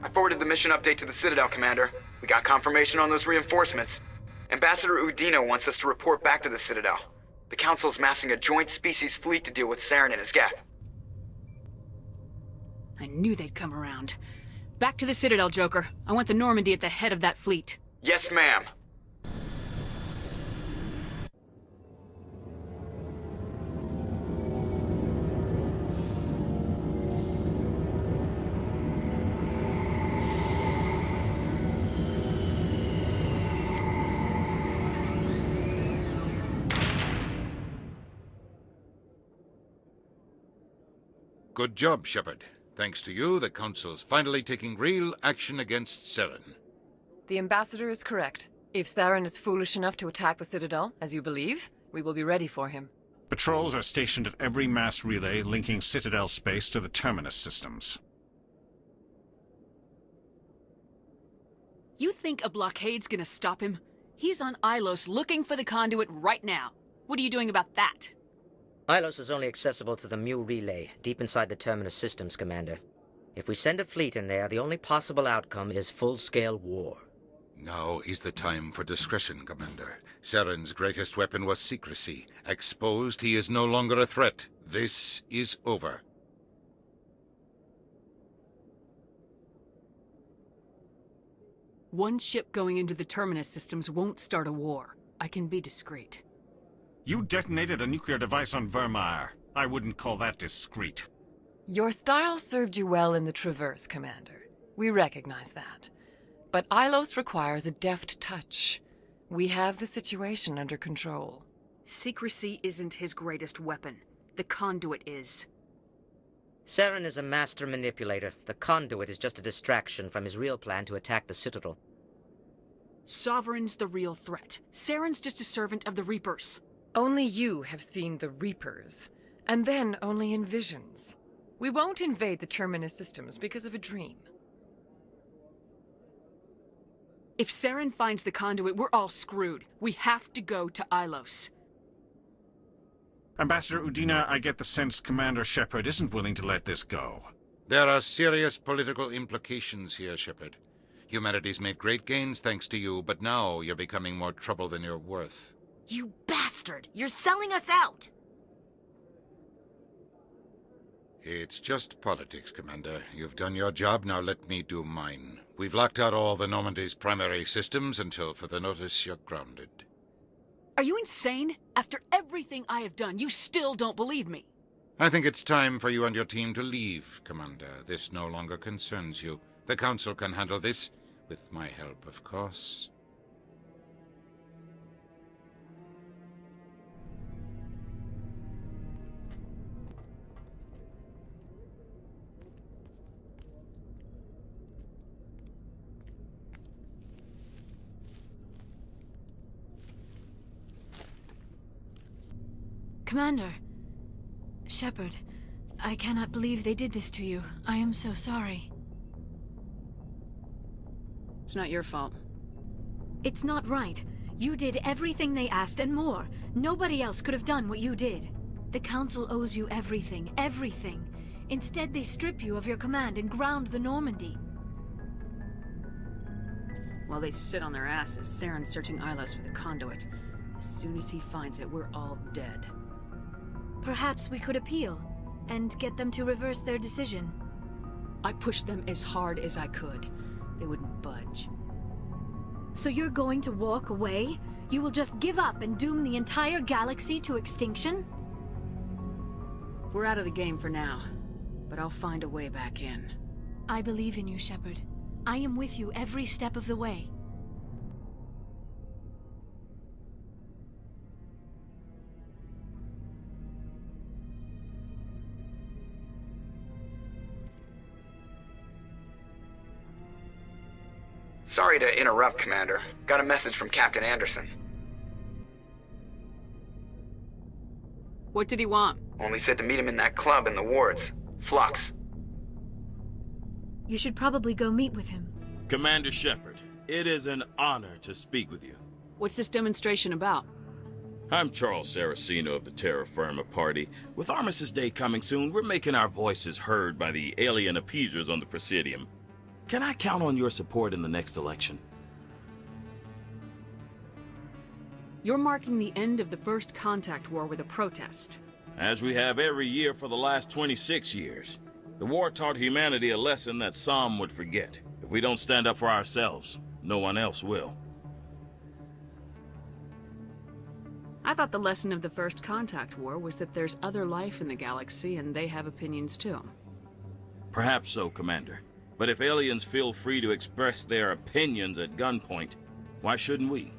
I forwarded the mission update to the Citadel, Commander. We got confirmation on those reinforcements. Ambassador Udina wants us to report back to the Citadel. The Council's massing a joint species fleet to deal with Saren and his geth. I knew they'd come around. Back to the Citadel, Joker. I want the Normandy at the head of that fleet. Yes, ma'am. Good job, Shepard. Thanks to you, the Council's finally taking real action against Saren. The Ambassador is correct. If Saren is foolish enough to attack the Citadel, as you believe, we will be ready for him. Patrols are stationed at every mass relay linking Citadel space to the Terminus systems. You think a blockade's gonna stop him? He's on Ilos looking for the conduit right now. What are you doing about that? Ilos is only accessible to the Mu relay, deep inside the Terminus systems, Commander. If we send a fleet in there, the only possible outcome is full-scale war. Now is the time for discretion, Commander. Saren's greatest weapon was secrecy. Exposed, he is no longer a threat. This is over. One ship going into the Terminus systems won't start a war. I can be discreet. You detonated a nuclear device on Vermeer. I wouldn't call that discreet. Your style served you well in the Traverse, Commander. We recognize that. But Ilos requires a deft touch. We have the situation under control. Secrecy isn't his greatest weapon. The conduit is. Saren is a master manipulator. The conduit is just a distraction from his real plan to attack the Citadel. Sovereign's the real threat. Saren's just a servant of the Reapers. Only you have seen the Reapers, and then only in visions. We won't invade the Terminus systems because of a dream. If Saren finds the conduit, we're all screwed. We have to go to Ilos. Ambassador Udina, I get the sense Commander Shepard isn't willing to let this go. There are serious political implications here, Shepard. Humanity's made great gains thanks to you, but now you're becoming more trouble than you're worth. You bastard! You're selling us out! It's just politics, Commander. You've done your job, now let me do mine. We've locked out all the Normandy's primary systems until further notice you're grounded. Are you insane? After everything I have done, you still don't believe me. I think it's time for you and your team to leave, Commander. This no longer concerns you. The Council can handle this, with my help, of course. Commander. Shepard, I cannot believe they did this to you. I am so sorry. It's not your fault. It's not right. You did everything they asked and more. Nobody else could have done what you did. The Council owes you everything, everything. Instead, they strip you of your command and ground the Normandy. While they sit on their asses, Saren's searching Ilos for the conduit. As soon as he finds it, we're all dead. Perhaps we could appeal, and get them to reverse their decision. I pushed them as hard as I could. They wouldn't budge. So you're going to walk away? You will just give up and doom the entire galaxy to extinction? We're out of the game for now, but I'll find a way back in. I believe in you, Shepard. I am with you every step of the way. Sorry to interrupt, Commander. Got a message from Captain Anderson. What did he want? Only said to meet him in that club in the wards. Flux. You should probably go meet with him. Commander Shepard, it is an honor to speak with you. What's this demonstration about? I'm Charles Saraceno of the Terra Firma Party. With Armistice Day coming soon, we're making our voices heard by the alien appeasers on the Presidium. Can I count on your support in the next election? You're marking the end of the First Contact War with a protest. As we have every year for the last 26 years. The war taught humanity a lesson that some would forget. If we don't stand up for ourselves, no one else will. I thought the lesson of the First Contact War was that there's other life in the galaxy and they have opinions too. Perhaps so, Commander. But if aliens feel free to express their opinions at gunpoint, why shouldn't we?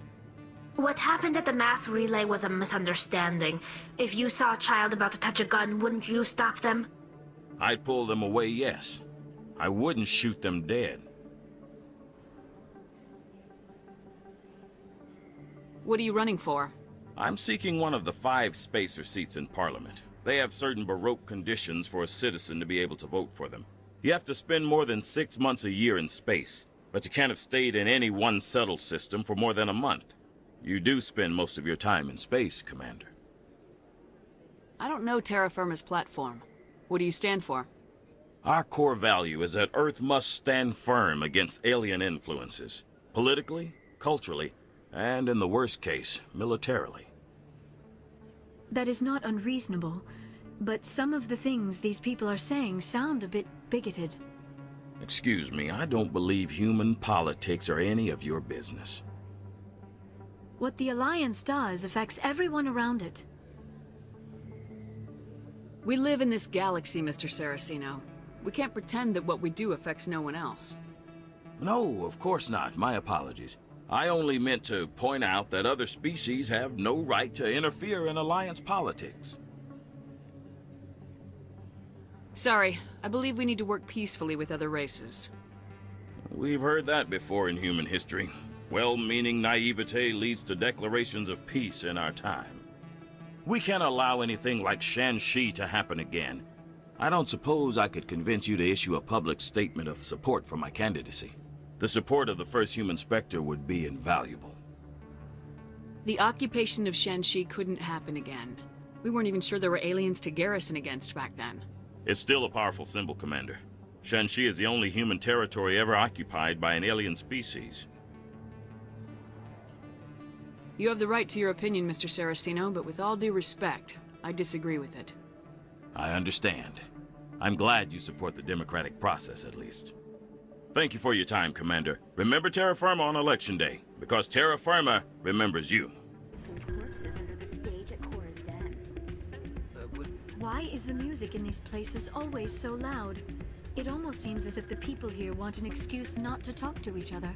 What happened at the mass relay was a misunderstanding. If you saw a child about to touch a gun, wouldn't you stop them? I'd pull them away, yes. I wouldn't shoot them dead. What are you running for? I'm seeking one of the 5 spacer seats in Parliament. They have certain Baroque conditions for a citizen to be able to vote for them. You have to spend more than 6 months a year in space, but you can't have stayed in any one settled system for more than a month. You do spend most of your time in space, Commander. I don't know Terra Firma's platform. What do you stand for? Our core value is that Earth must stand firm against alien influences. Politically, culturally, and in the worst case, militarily. That is not unreasonable, but some of the things these people are saying sound a bit bigoted. Excuse me, I don't believe human politics are any of your business. What the Alliance does affects everyone around it. We live in this galaxy, Mr. Saraceno. We can't pretend that what we do affects no one else. No, of course not. My apologies. I only meant to point out that other species have no right to interfere in Alliance politics. Sorry, I believe we need to work peacefully with other races. We've heard that before in human history. Well-meaning naivete leads to declarations of peace in our time. We can't allow anything like Shan-Shi to happen again. I don't suppose I could convince you to issue a public statement of support for my candidacy. The support of the first human Spectre would be invaluable. The occupation of Shan-Shi couldn't happen again. We weren't even sure there were aliens to garrison against back then. It's still a powerful symbol, Commander. Shan-Shi is the only human territory ever occupied by an alien species. You have the right to your opinion, Mr. Saraceno, but with all due respect, I disagree with it. I understand. I'm glad you support the democratic process, at least. Thank you for your time, Commander. Remember Terra Firma on Election Day, because Terra Firma remembers you. Some corpses under the stage at Cora's den. Why is the music in these places always so loud? It almost seems as if the people here want an excuse not to talk to each other.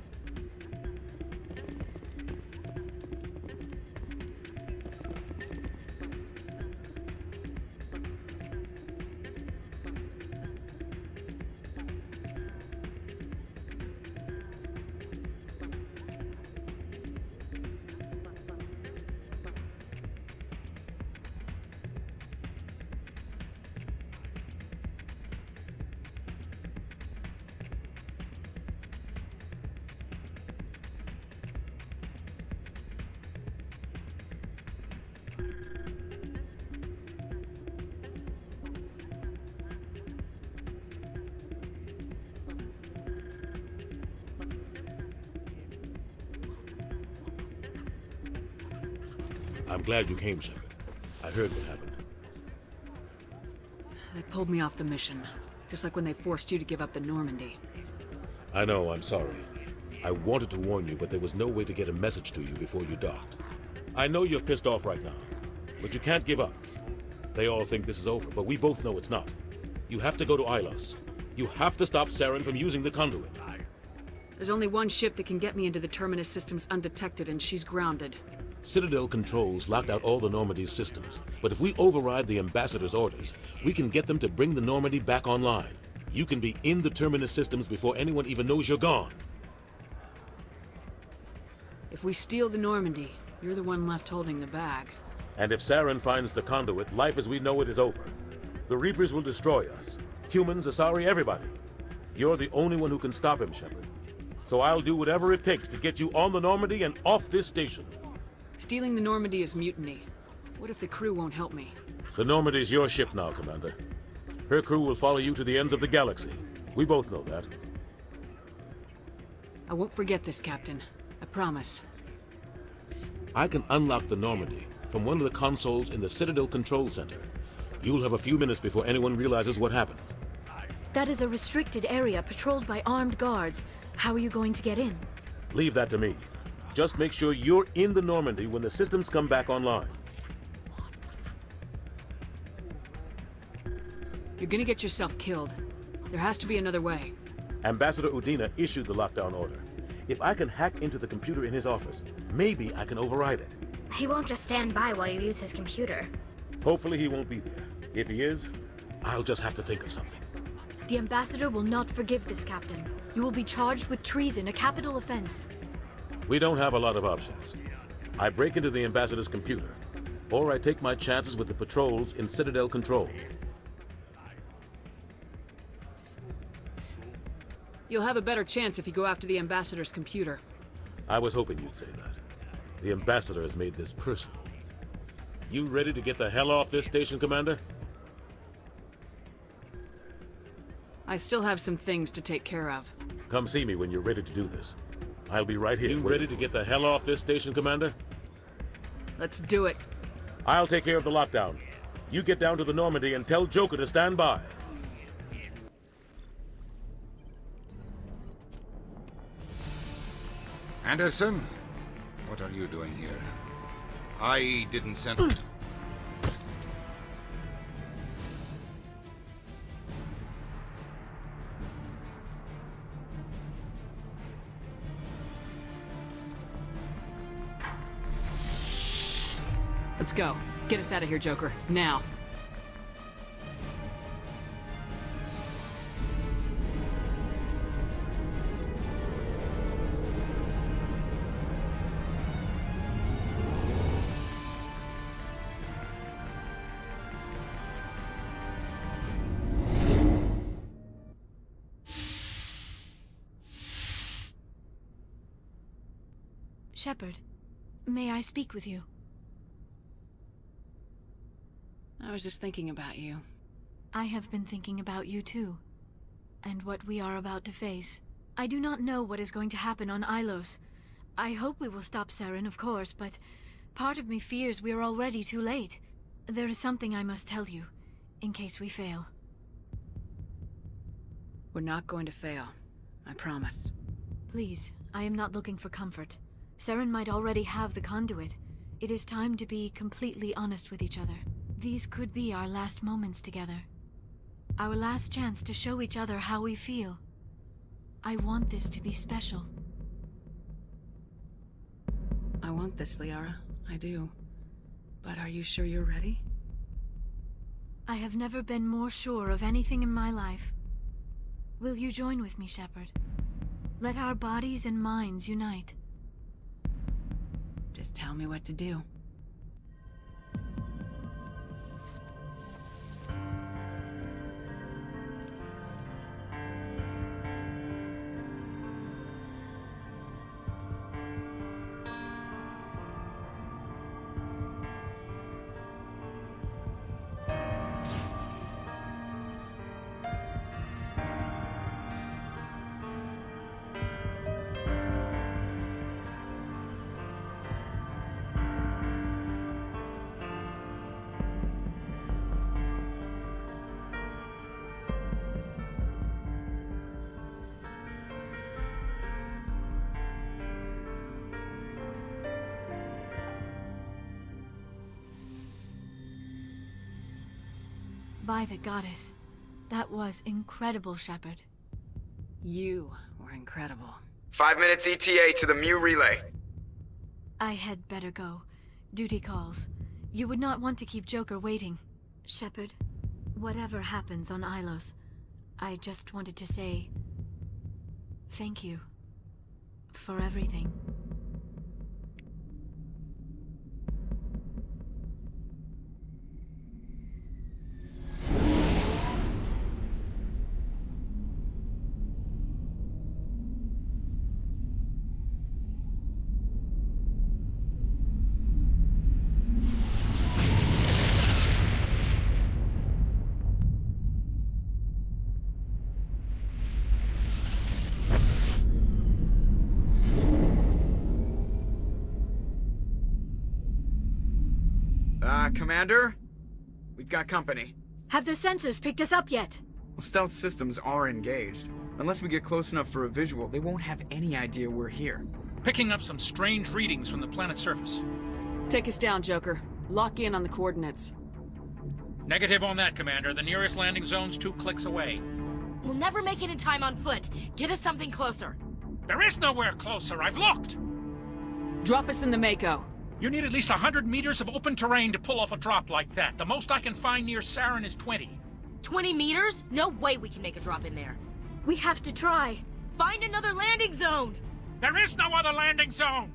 I'm glad you came, Shepard. I heard what happened. They pulled me off the mission, just like when they forced you to give up the Normandy. I know, I'm sorry. I wanted to warn you, but there was no way to get a message to you before you docked. I know you're pissed off right now, but you can't give up. They all think this is over, but we both know it's not. You have to go to Ilos. You have to stop Saren from using the conduit. There's only one ship that can get me into the Terminus systems undetected, and she's grounded. Citadel controls locked out all the Normandy's systems, but if we override the Ambassador's orders, we can get them to bring the Normandy back online. You can be in the Terminus systems before anyone even knows you're gone. If we steal the Normandy, you're the one left holding the bag. And if Saren finds the conduit, life as we know it is over. The Reapers will destroy us. Humans, Asari, everybody. You're the only one who can stop him, Shepard. So I'll do whatever it takes to get you on the Normandy and off this station. Stealing the Normandy is mutiny. What if the crew won't help me? The Normandy's your ship now, Commander. Her crew will follow you to the ends of the galaxy. We both know that. I won't forget this, Captain. I promise. I can unlock the Normandy from one of the consoles in the Citadel Control Center. You'll have a few minutes before anyone realizes what happened. That is a restricted area patrolled by armed guards. How are you going to get in? Leave that to me. Just make sure you're in the Normandy when the systems come back online. You're gonna get yourself killed. There has to be another way. Ambassador Udina issued the lockdown order. If I can hack into the computer in his office, maybe I can override it. He won't just stand by while you use his computer. Hopefully he won't be there. If he is, I'll just have to think of something. The Ambassador will not forgive this, Captain. You will be charged with treason, a capital offense. We don't have a lot of options. I break into the Ambassador's computer, or I take my chances with the patrols in Citadel Control. You'll have a better chance if you go after the Ambassador's computer. I was hoping you'd say that. The Ambassador has made this personal. You ready to get the hell off this station, Commander? I still have some things to take care of. Come see me when you're ready to do this. I'll be right here. You ready to get the hell off this station, Commander? Let's do it. I'll take care of the lockdown. You get down to the Normandy and tell Joker to stand by. Anderson? What are you doing here? I didn't send... Let's go. Get us out of here, Joker. Now. Shepard, may I speak with you? I was just thinking about you. I have been thinking about you too, and what we are about to face. I do not know what is going to happen on Ilos. I hope we will stop Saren, of course, but part of me fears we are already too late. There is something I must tell you, in case we fail. We're not going to fail. I promise. Please, I am not looking for comfort. Saren might already have the conduit. It is time to be completely honest with each other. These could be our last moments together. Our last chance to show each other how we feel. I want this to be special. I want this, Liara. I do. But are you sure you're ready? I have never been more sure of anything in my life. Will you join with me, Shepard? Let our bodies and minds unite. Just tell me what to do. By the goddess. That was incredible, Shepard. You were incredible. 5 minutes ETA to the Mu relay. I had better go. Duty calls. You would not want to keep Joker waiting. Shepard, whatever happens on Ilos, I just wanted to say... thank you. For everything. Commander? We've got company. Have their sensors picked us up yet? Well, stealth systems are engaged. Unless we get close enough for a visual, they won't have any idea we're here. Picking up some strange readings from the planet's surface. Take us down, Joker. Lock in on the coordinates. Negative on that, Commander. The nearest landing zone's 2 clicks away. We'll never make it in time on foot. Get us something closer. There is nowhere closer. I've looked. Drop us in the Mako. You need at least 100 meters of open terrain to pull off a drop like that. The most I can find near Saren is 20. 20 meters? No way we can make a drop in there. We have to try. Find another landing zone! There is no other landing zone!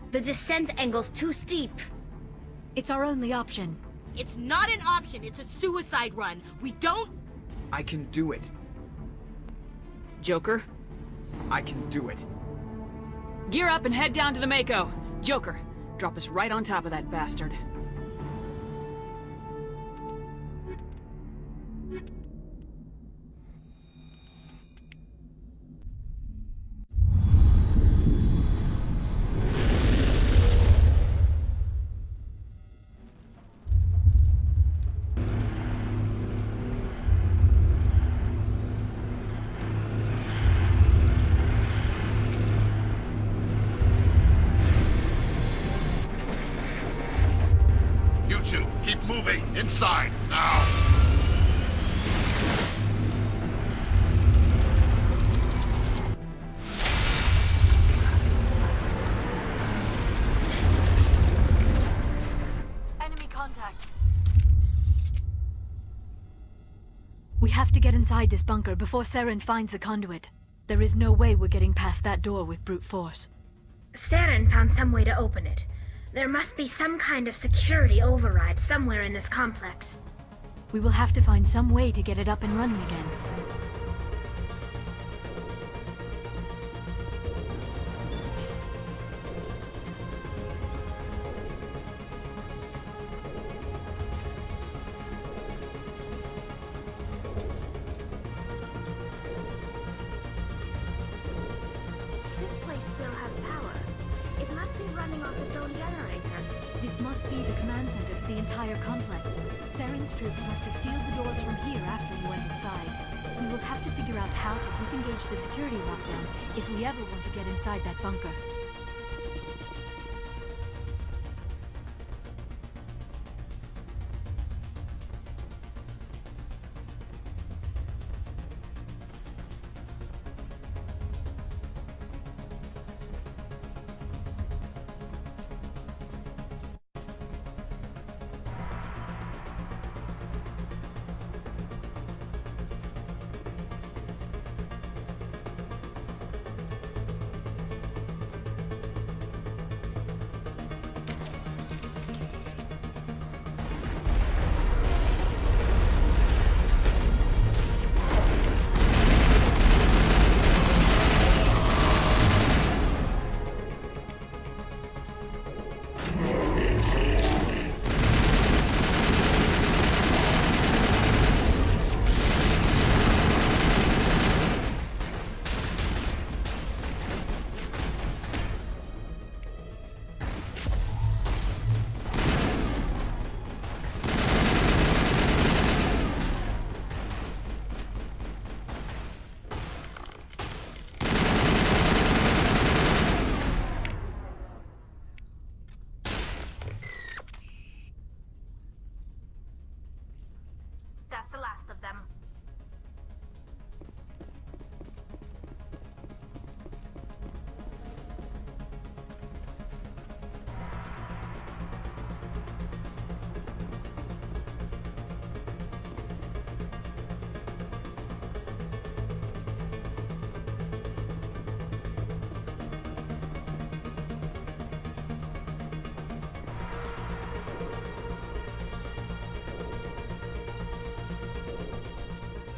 The descent angle's too steep. It's our only option. It's not an option, it's a suicide run. We don't... I can do it. Joker, I can do it. gear up and head down to the Mako. Joker, drop us right on top of that bastard. Inside, now! Enemy contact. We have to get inside this bunker before Saren finds the conduit. There is no way we're getting past that door with brute force. Saren found some way to open it. There must be some kind of security override somewhere in this complex. We will have to find some way to get it up and running again. This place still has power. It must be running off its own generator. This must be the command center for the entire complex. Saren's troops must have sealed the doors from here after he went inside. We will have to figure out how to disengage the security lockdown if we ever want to get inside that bunker. That's the last of them.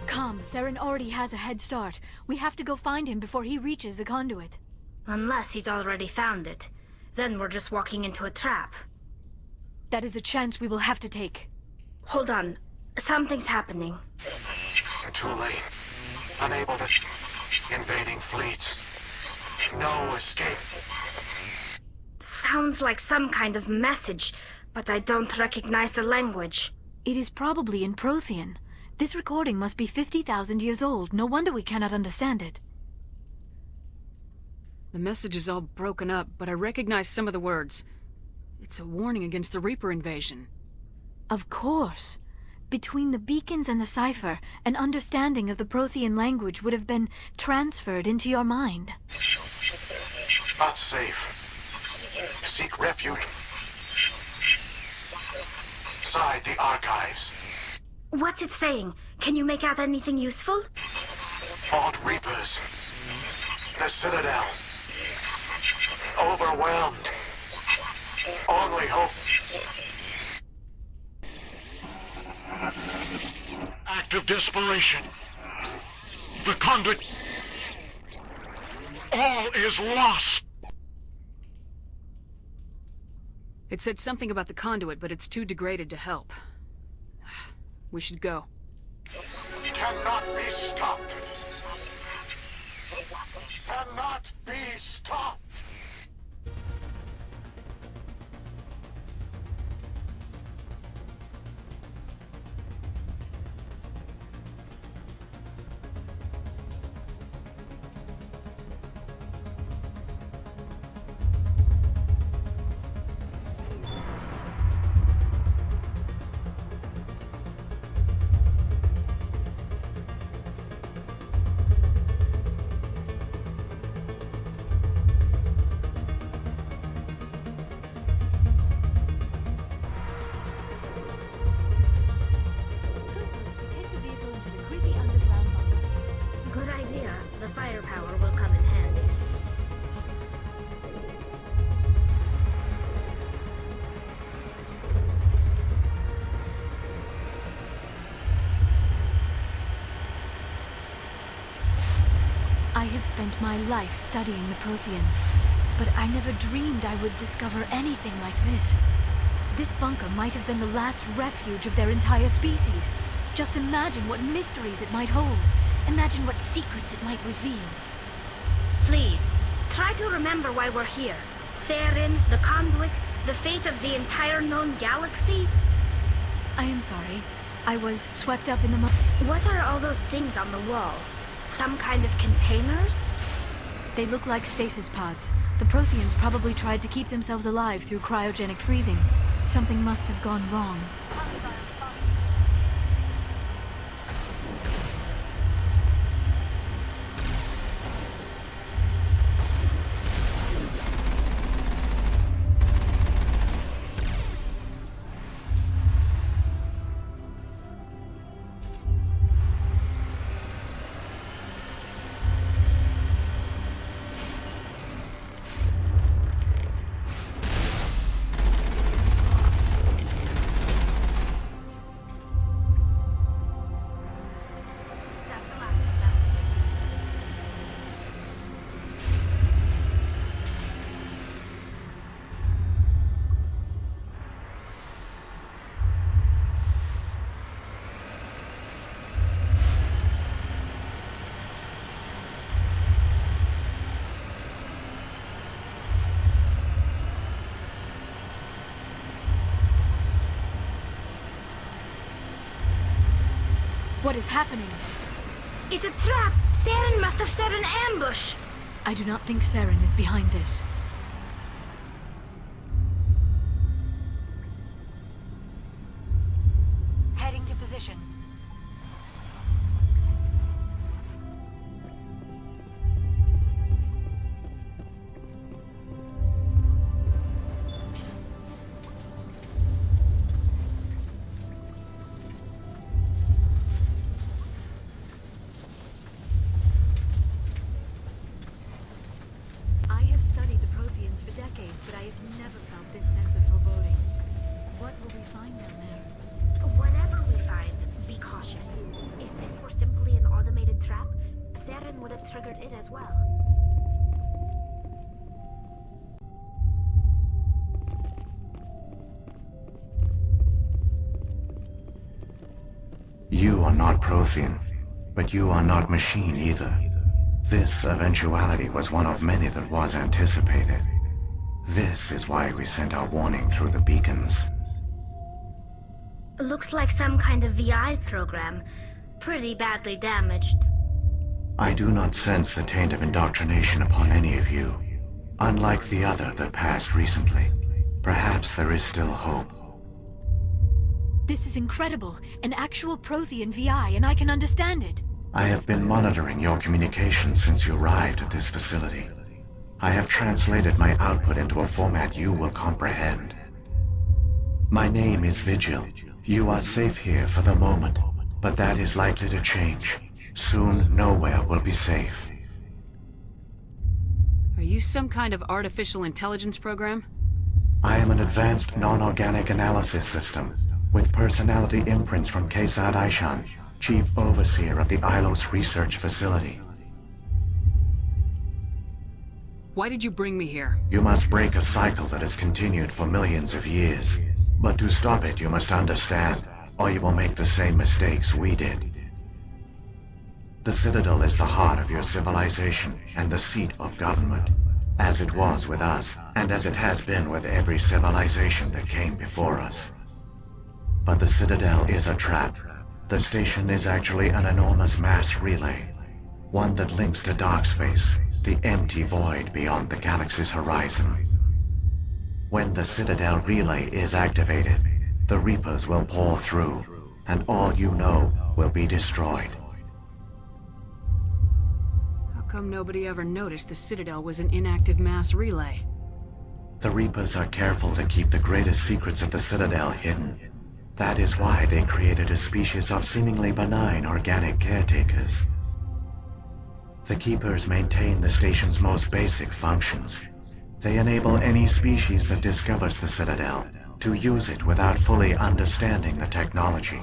Come, Saren already has a head start. We have to go find him before he reaches the conduit. Unless he's already found it. Then we're just walking into a trap. That is a chance we will have to take. Hold on. Something's happening. Too late. Unable to... Invading fleets. No escape. sounds like some kind of message, but I don't recognize the language. It is probably in Prothean. This recording must be 50,000 years old. No wonder we cannot understand it. The message is all broken up, but I recognize some of the words. It's a warning against the Reaper invasion. Of course. Between the beacons and the cipher, an understanding of the Prothean language would have been transferred into your mind. Not safe. Seek refuge inside the archives. What's it saying? Can you make out anything useful? Fought Reapers. The Citadel. Overwhelmed. Only hope. Act of desperation. The conduit. All is lost. It said something about the conduit, but it's too degraded to help. We should go. Cannot be stopped. Cannot be stopped. Good idea. The firepower will come in handy. I have spent my life studying the Protheans, but I never dreamed I would discover anything like this. This bunker might have been the last refuge of their entire species. Just imagine what mysteries it might hold. Imagine what secrets it might reveal. Please, try to remember why we're here. Saren, the conduit, the fate of the entire known galaxy. I am sorry. I was swept up in the What are all those things on the wall? Some kind of containers? They look like stasis pods. The Protheans probably tried to keep themselves alive through cryogenic freezing. Something must have gone wrong. What is happening? It's a trap! Saren must have set an ambush! I do not think Saren is behind this. Heading to position. For decades, but I have never felt this sense of foreboding. What will we find down there? Whatever we find, be cautious. If this were simply an automated trap, Saren would have triggered it as well. You are not Prothean, but you are not machine either. This eventuality was one of many that was anticipated. This is why we sent our warning through the beacons. Looks like some kind of VI program. Pretty badly damaged. I do not sense the taint of indoctrination upon any of you. Unlike the other that passed recently. Perhaps there is still hope. This is incredible. An actual Prothean VI, and I can understand it. I have been monitoring your communications since you arrived at this facility. I have translated my output into a format you will comprehend. My name is Vigil. You are safe here for the moment, but that is likely to change. Soon, nowhere will be safe. Are you some kind of artificial intelligence program? I am an advanced non-organic analysis system, with personality imprints from Kesad Aishan, Chief Overseer of the Ilos Research Facility. Why did you bring me here? You must break a cycle that has continued for millions of years. But to stop it, you must understand, or you will make the same mistakes we did. The Citadel is the heart of your civilization and the seat of government, as it was with us, and as it has been with every civilization that came before us. But the Citadel is a trap. The station is actually an enormous mass relay, one that links to dark space, the empty void beyond the galaxy's horizon. When the Citadel relay is activated, the Reapers will pour through, and all you know will be destroyed. How come nobody ever noticed the Citadel was an inactive mass relay? The Reapers are careful to keep the greatest secrets of the Citadel hidden. That is why they created a species of seemingly benign organic caretakers. The Keepers maintain the station's most basic functions. They enable any species that discovers the Citadel to use it without fully understanding the technology.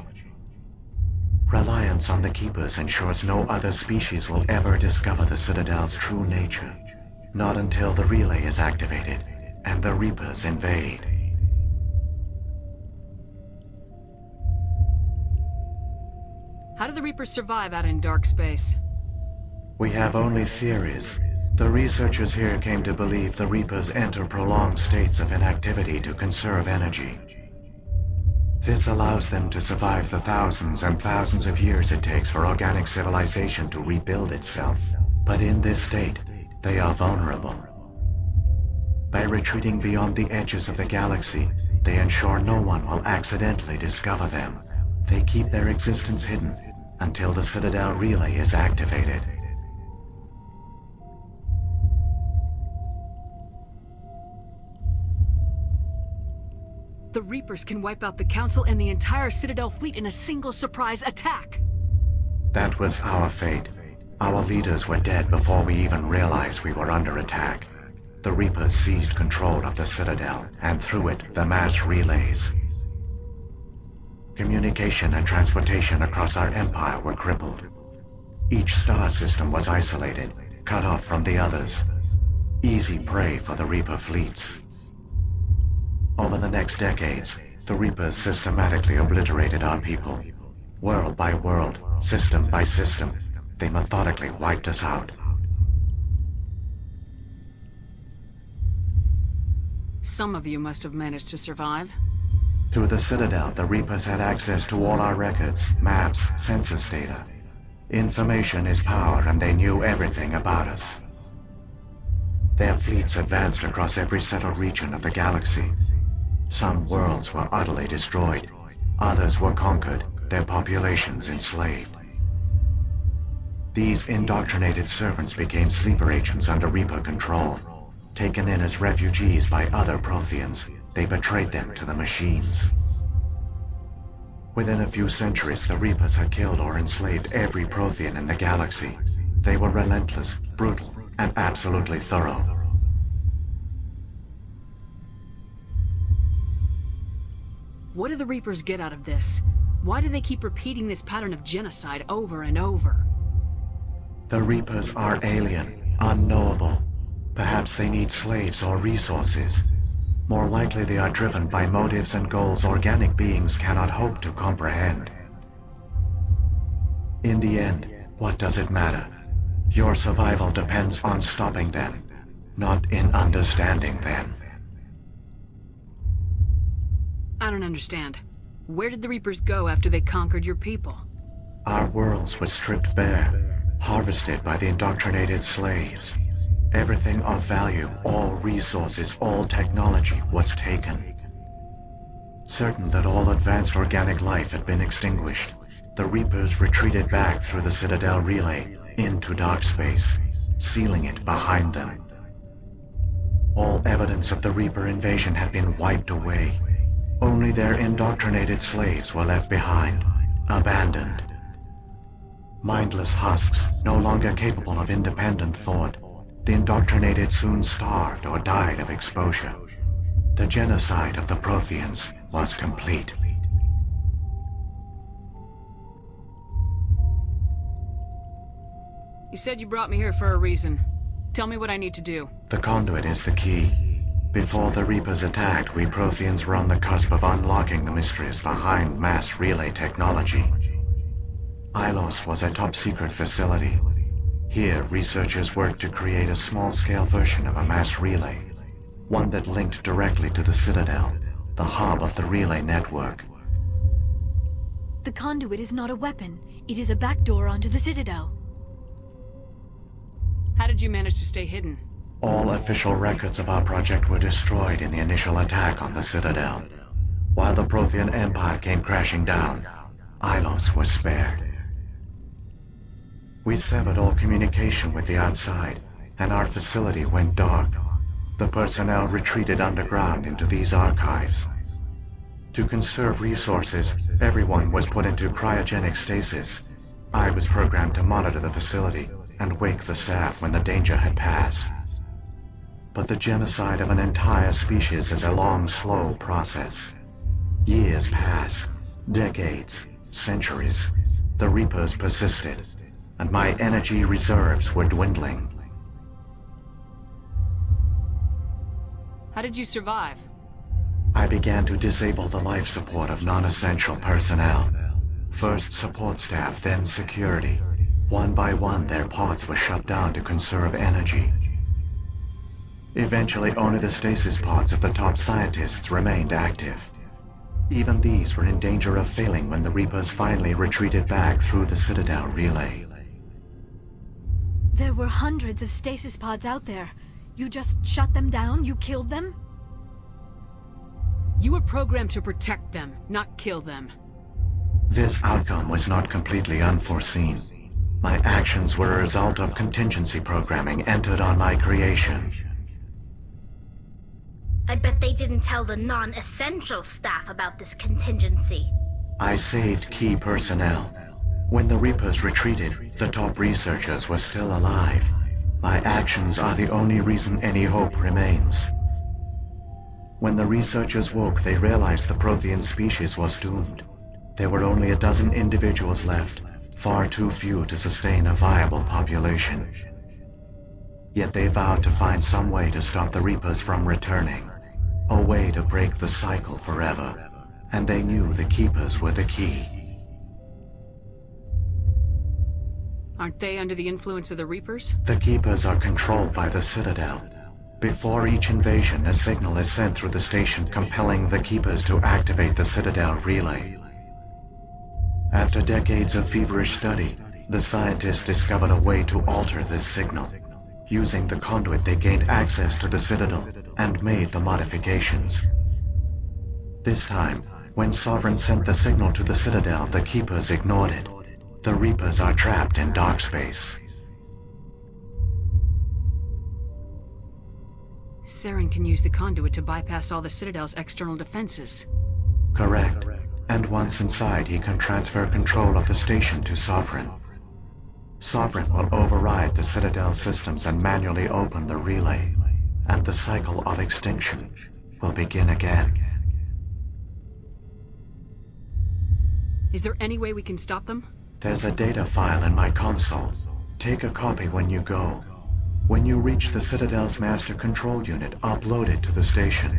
Reliance on the Keepers ensures no other species will ever discover the Citadel's true nature. Not until the relay is activated and the Reapers invade. How do the Reapers survive out in dark space? We have only theories. The researchers here came to believe the Reapers enter prolonged states of inactivity to conserve energy. This allows them to survive the thousands and thousands of years it takes for organic civilization to rebuild itself. But in this state, they are vulnerable. By retreating beyond the edges of the galaxy, they ensure no one will accidentally discover them. They keep their existence hidden until the Citadel relay is activated. The Reapers can wipe out the Council and the entire Citadel fleet in a single surprise attack! That was our fate. Our leaders were dead before we even realized we were under attack. The Reapers seized control of the Citadel, and through it, the mass relays. Communication and transportation across our empire were crippled. Each star system was isolated, cut off from the others. Easy prey for the Reaper fleets. Over the next decades, the Reapers systematically obliterated our people. World by world, system by system, they methodically wiped us out. Some of you must have managed to survive. Through the Citadel, the Reapers had access to all our records, maps, census data. Information is power, and they knew everything about us. Their fleets advanced across every settled region of the galaxy. Some worlds were utterly destroyed. Others were conquered, their populations enslaved. These indoctrinated servants became sleeper agents under Reaper control. Taken in as refugees by other Protheans, they betrayed them to the machines. Within a few centuries, the Reapers had killed or enslaved every Prothean in the galaxy. They were relentless, brutal, and absolutely thorough. What do the Reapers get out of this? Why do they keep repeating this pattern of genocide over and over? The Reapers are alien, unknowable. Perhaps they need slaves or resources. More likely they are driven by motives and goals organic beings cannot hope to comprehend. In the end, what does it matter? Your survival depends on stopping them, not in understanding them. I don't understand. Where did the Reapers go after they conquered your people? Our worlds were stripped bare, harvested by the indoctrinated slaves. Everything of value, all resources, all technology was taken. Certain that all advanced organic life had been extinguished, the Reapers retreated back through the Citadel relay into dark space, sealing it behind them. All evidence of the Reaper invasion had been wiped away. Only their indoctrinated slaves were left behind, abandoned. Mindless husks, no longer capable of independent thought, the indoctrinated soon starved or died of exposure. The genocide of the Protheans was complete. You said you brought me here for a reason. Tell me what I need to do. The conduit is the key. Before the Reapers attacked, we Protheans were on the cusp of unlocking the mysteries behind mass relay technology. Ilos was a top-secret facility. Here, researchers worked to create a small-scale version of a mass relay, one that linked directly to the Citadel, the hub of the relay network. The conduit is not a weapon. It is a backdoor onto the Citadel. How did you manage to stay hidden? All official records of our project were destroyed in the initial attack on the Citadel. While the Prothean Empire came crashing down, Ilos was spared. We severed all communication with the outside, and our facility went dark. The personnel retreated underground into these archives. To conserve resources, everyone was put into cryogenic stasis. I was programmed to monitor the facility and wake the staff when the danger had passed. But the genocide of an entire species is a long, slow process. Years passed, decades, centuries. The Reapers persisted, and my energy reserves were dwindling. How did you survive? I began to disable the life support of non-essential personnel. First support staff, then security. One by one, their pods were shut down to conserve energy. Eventually, only the stasis pods of the top scientists remained active. Even these were in danger of failing when the Reapers finally retreated back through the Citadel relay. There were hundreds of stasis pods out there. You just shut them down? You killed them? You were programmed to protect them, not kill them. This outcome was not completely unforeseen. My actions were a result of contingency programming entered on my creation. I bet they didn't tell the non-essential staff about this contingency. I saved key personnel. When the Reapers retreated, the top researchers were still alive. My actions are the only reason any hope remains. When the researchers woke, they realized the Prothean species was doomed. There were only a dozen individuals left, far too few to sustain a viable population. Yet they vowed to find some way to stop the Reapers from returning. A way to break the cycle forever. And they knew the Keepers were the key. Aren't they under the influence of the Reapers? The Keepers are controlled by the Citadel. Before each invasion, a signal is sent through the station compelling the Keepers to activate the Citadel relay. After decades of feverish study, the scientists discovered a way to alter this signal. Using the conduit, they gained access to the Citadel and made the modifications. This time, when Sovereign sent the signal to the Citadel, the Keepers ignored it. The Reapers are trapped in dark space. Saren can use the conduit to bypass all the Citadel's external defenses. Correct. And once inside, he can transfer control of the station to Sovereign. Sovereign will override the Citadel systems and manually open the relay, and the cycle of extinction will begin again. Is there any way we can stop them? There's a data file in my console. Take a copy when you go. When you reach the Citadel's master control unit, upload it to the station.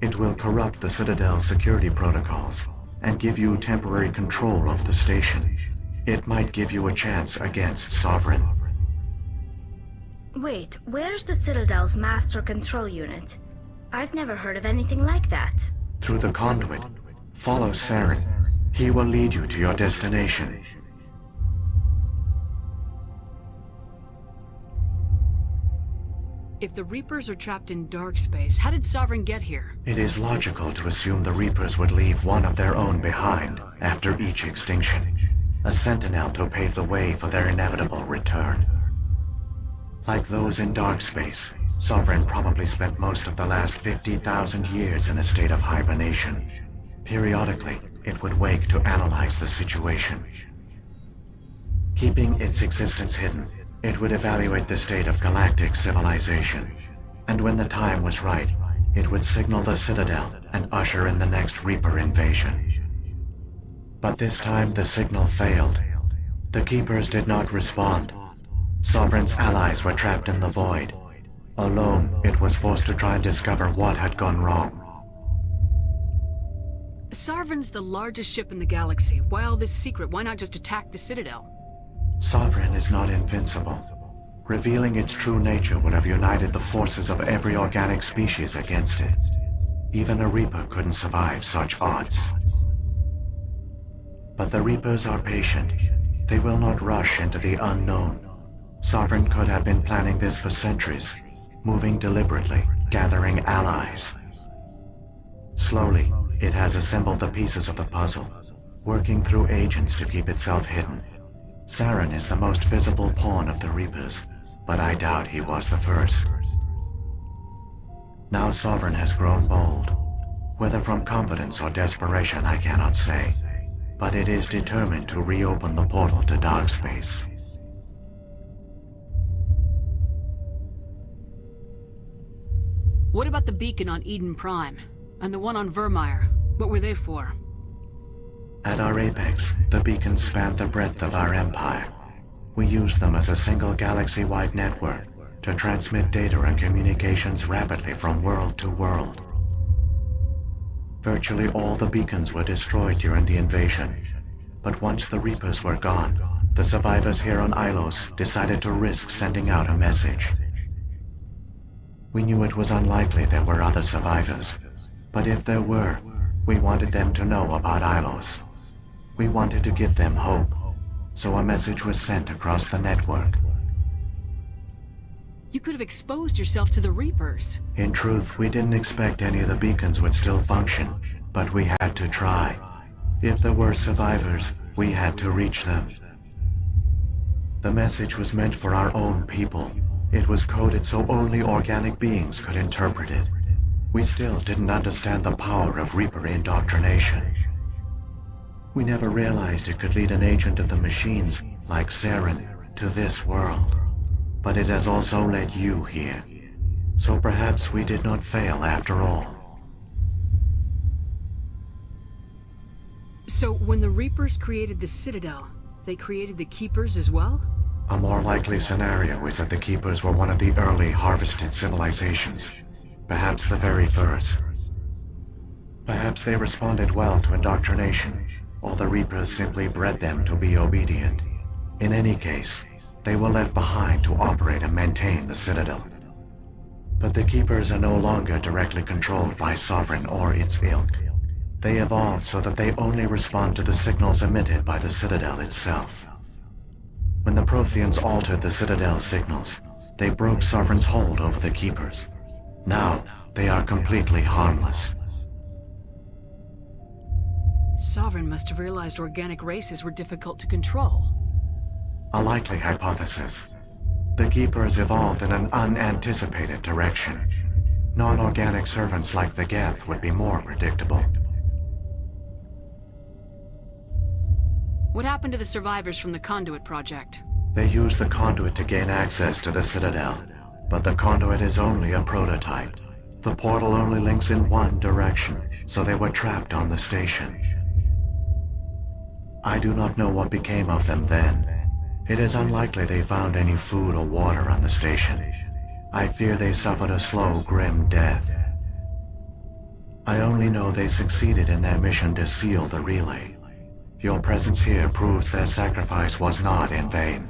It will corrupt the Citadel's security protocols and give you temporary control of the station. It might give you a chance against Sovereign. Wait, where's the Citadel's master control unit? I've never heard of anything like that. Through the conduit, follow Saren. He will lead you to your destination. If the Reapers are trapped in dark space, how did Sovereign get here? It is logical to assume the Reapers would leave one of their own behind after each extinction. A sentinel to pave the way for their inevitable return. Like those in dark space, Sovereign probably spent most of the last 50,000 years in a state of hibernation. Periodically, it would wake to analyze the situation. Keeping its existence hidden, it would evaluate the state of galactic civilization. And when the time was right, it would signal the Citadel and usher in the next Reaper invasion. But this time the signal failed. The Keepers did not respond. Sovereign's allies were trapped in the void. Alone, it was forced to try and discover what had gone wrong. Sovereign's the largest ship in the galaxy. Why all this secret? Why not just attack the Citadel? Sovereign is not invincible. Revealing its true nature would have united the forces of every organic species against it. Even a Reaper couldn't survive such odds. But the Reapers are patient. They will not rush into the unknown. Sovereign could have been planning this for centuries, moving deliberately, gathering allies. Slowly, it has assembled the pieces of the puzzle, working through agents to keep itself hidden. Saren is the most visible pawn of the Reapers, but I doubt he was the first. Now Sovereign has grown bold. Whether from confidence or desperation, I cannot say, but it is determined to reopen the portal to dark space. What about the beacon on Eden Prime? And the one on Vermeer? What were they for? At our apex, the beacons spanned the breadth of our empire. We used them as a single galaxy-wide network to transmit data and communications rapidly from world to world. Virtually all the beacons were destroyed during the invasion, but once the Reapers were gone, the survivors here on Ilos decided to risk sending out a message. We knew it was unlikely there were other survivors, but if there were, we wanted them to know about Ilos. We wanted to give them hope, so a message was sent across the network. You could have exposed yourself to the Reapers. In truth, we didn't expect any of the beacons would still function, but we had to try. If there were survivors, we had to reach them. The message was meant for our own people. It was coded so only organic beings could interpret it. We still didn't understand the power of Reaper indoctrination. We never realized it could lead an agent of the machines, like Saren, to this world. But it has also led you here. So perhaps we did not fail after all. So when the Reapers created the Citadel, they created the Keepers as well? A more likely scenario is that the Keepers were one of the early harvested civilizations. Perhaps the very first. Perhaps they responded well to indoctrination, or the Reapers simply bred them to be obedient. In any case, they were left behind to operate and maintain the Citadel. But the Keepers are no longer directly controlled by Sovereign or its ilk. They evolved so that they only respond to the signals emitted by the Citadel itself. When the Protheans altered the Citadel's signals, they broke Sovereign's hold over the Keepers. Now, they are completely harmless. Sovereign must have realized organic races were difficult to control. A likely hypothesis. The Keepers evolved in an unanticipated direction. Non-organic servants like the Geth would be more predictable. What happened to the survivors from the Conduit project? They used the Conduit to gain access to the Citadel, but the Conduit is only a prototype. The portal only links in one direction, so they were trapped on the station. I do not know what became of them then. It is unlikely they found any food or water on the station. I fear they suffered a slow, grim death. I only know they succeeded in their mission to seal the relay. Your presence here proves their sacrifice was not in vain.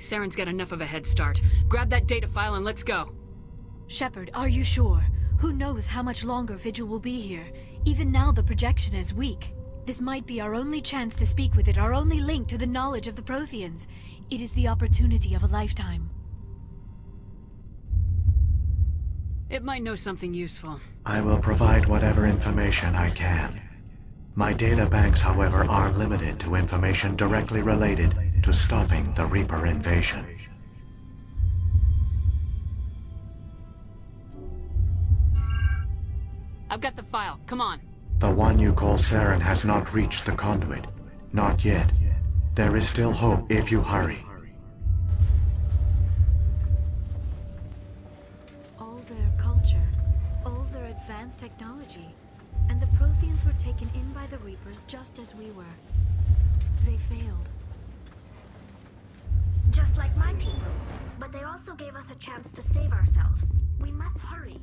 Saren's got enough of a head start. Grab that data file and let's go. Shepard, are you sure? Who knows how much longer Vigil will be here? Even now the projection is weak. This might be our only chance to speak with it, our only link to the knowledge of the Protheans. It is the opportunity of a lifetime. It might know something useful. I will provide whatever information I can. My data banks, however, are limited to information directly related to stopping the Reaper invasion. I've got the file. Come on. The one you call Saren has not reached the conduit. Not yet. There is still hope if you hurry. All their culture, all their advanced technology, and the Protheans were taken in by the Reapers just as we were. They failed. Just like my people. But they also gave us a chance to save ourselves. We must hurry.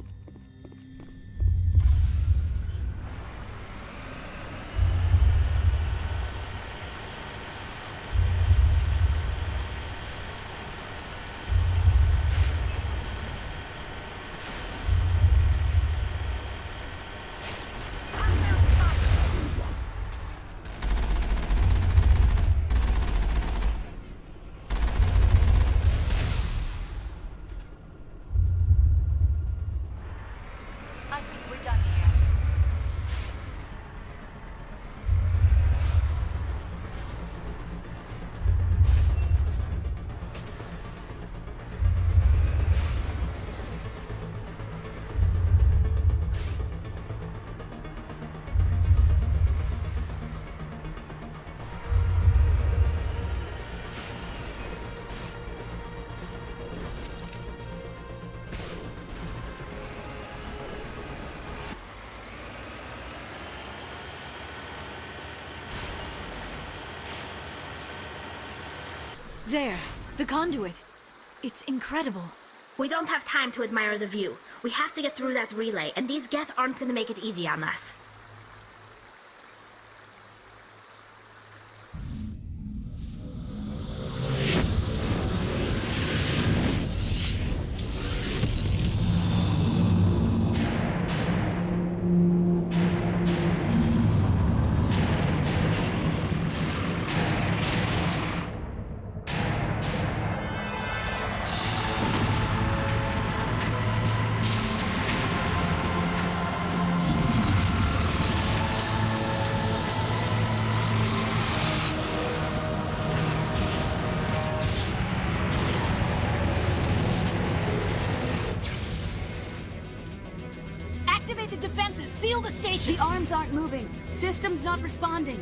There, the conduit. It's incredible. We don't have time to admire the view. We have to get through that relay, and these Geth aren't gonna make it easy on us. Activate the defenses! Seal the station! The arms aren't moving. System's not responding.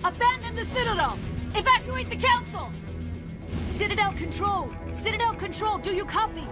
Abandon the Citadel! Evacuate the Council! Citadel Control! Citadel Control, do you copy?